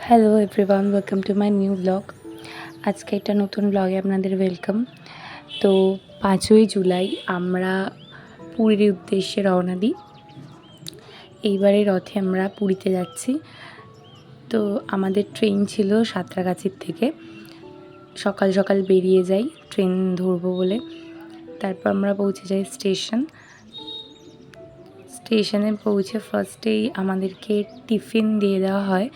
Hello everyone, welcome to my new blog. আজকে একটা নতুন ব্লগে আপনাদের ওয়েলকাম। তো 5ই জুলাই আমরা পুরীর উদ্দেশ্যে রওনা দিই। এইবারে রথে আমরা পুরীতে যাচ্ছি। তো আমাদের ট্রেন ছিল সাঁতরাগাছির থেকে। সকাল সকাল বেরিয়ে যাই ট্রেন ধরবো বলে। তারপর আমরা পৌঁছে যাই স্টেশনে পৌঁছে ফার্স্টেই আমাদেরকে টিফিন দিয়ে দেওয়া হয়,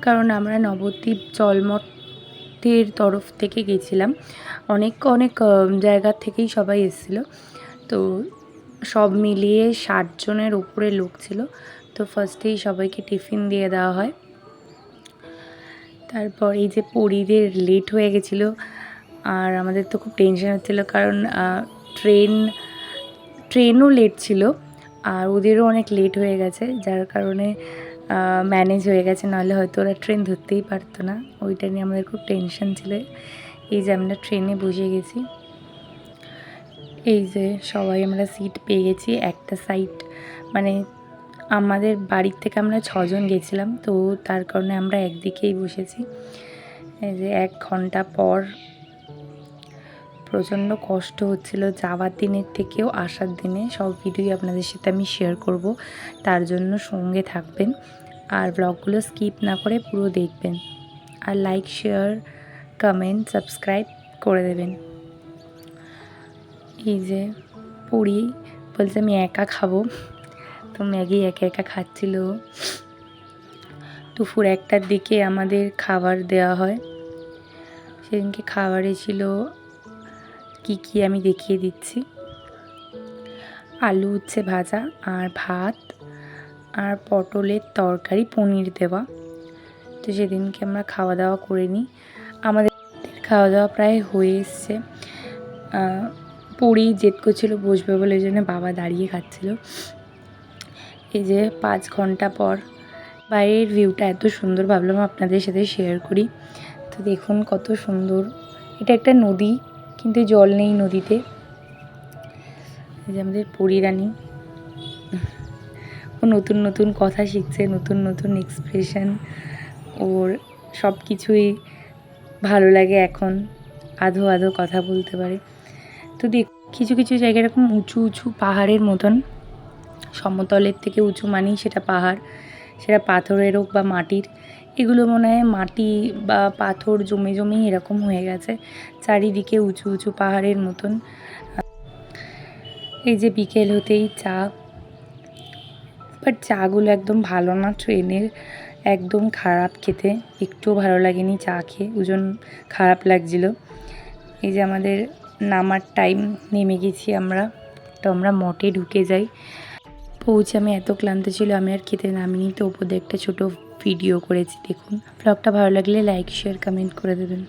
কারণ আমরা নবদ্বীপ জলমঠের তরফ থেকে গেছিলাম। অনেক জায়গার থেকেই সবাই এসেছিলো। তো সব মিলিয়ে 60 জনের উপরে লোক ছিল। তো ফার্স্টেই সবাইকে টিফিন দিয়ে দেওয়া হয়। তারপর এই যে পরীদের লেট হয়ে গেছিলো, আর আমাদের তো খুব টেনশন হচ্ছিলো, কারণ ট্রেনও লেট ছিল আর ওদেরও অনেক লেট হয়ে গেছে, যার কারণে ম্যানেজ হয়ে গেছে, নাহলে হয়তো ওরা ট্রেন ধরতেই পারতো না। ওইটা নিয়ে আমাদের খুব টেনশন ছিল। এই যে আমরা ট্রেনে বসে গেছি, এই যে সবাই আমরা সিট পেয়ে গেছি। একটা সাইড মানে আমাদের বাড়ির থেকে আমরা 6 জন গেছিলাম, তো তার কারণে আমরা একদিকেই বসেছি। এই যে 1 ঘন্টা পর প্রচণ্ড কষ্ট হচ্ছিল, যাওয়ার দিনের থেকেও আসার দিনে। সব ভিডিও আপনাদের সাথে আমি শেয়ার করব, তার জন্য সঙ্গে থাকবেন আর ব্লগগুলো স্কিপ না করে পুরো দেখবেন। আর লাইক, শেয়ার, কমেন্ট, সাবস্ক্রাইব করে দেবেন। এই যে পুরি বলছে আমি একা খাবো, তো ম্যাগি একা একা খাচ্ছিল। দুপুর 1টার দিকে আমাদের খাবার দেওয়া হয়। সেদিনকে খাবারে ছিল কি আমি দেখিয়ে দিচ্ছি। আলু উচ্ছে ভাজা আর ভাত আর পটলের তরকারি, পনির দেওয়া। তো সেদিনকে আমরা খাওয়া দাওয়া করে নিই। আমাদের খাওয়া দাওয়া প্রায় হয়ে এসছে। পুরী জেদ করছিল বসবে বলে, এই জন্য বাবা দাঁড়িয়ে খাচ্ছিল। এই যে 5 ঘন্টা পর বাইরের ভিউটা এত সুন্দর, ভাবলাম আপনাদের সাথে শেয়ার করি। তো দেখুন কত সুন্দর। এটা একটা নদী, কিন্তু জল নেই নদীতে। এই যে আমাদের পরিরানী, ও নতুন নতুন কথা শিখছে, নতুন নতুন এক্সপ্রেশন, ওর সব কিছুই ভালো লাগে এখন। আধো আধো কথা বলতে পারে। তো কিছু কিছু জায়গায় এরকম উঁচু উঁচু পাহাড়ের মতন, সমতলের থেকে উঁচু মানেই সেটা পাহাড়, সেটা পাথরের হোক বা মাটির। এগুলো মনে হয় মাটি বা পাথর জমে জমেই এরকম হয়ে গেছে, চারিদিকে উঁচু উঁচু পাহাড়ের মতন। এই যে বিকেল হতেই চা, বাট চাগুলো একদম ভালো না, ট্রেনের একদম খারাপ খেতে, একটুও ভালো লাগেনি চা খেয়ে, ওজন খারাপ লাগছিল। এই যে আমাদের নামার টাইম, নেমে গেছি আমরা। তো আমরা মঠে ঢুকে যাই। পৌঁছে আমি এত ক্লান্ত ছিল, আমি আর খেতে নামিনি। তো ওপর দিয়ে একটা ছোটো ভিডিও করেছি, দেখুন। ব্লগটা ভালো লাগলে লাইক, শেয়ার, কমেন্ট করে দেবেন।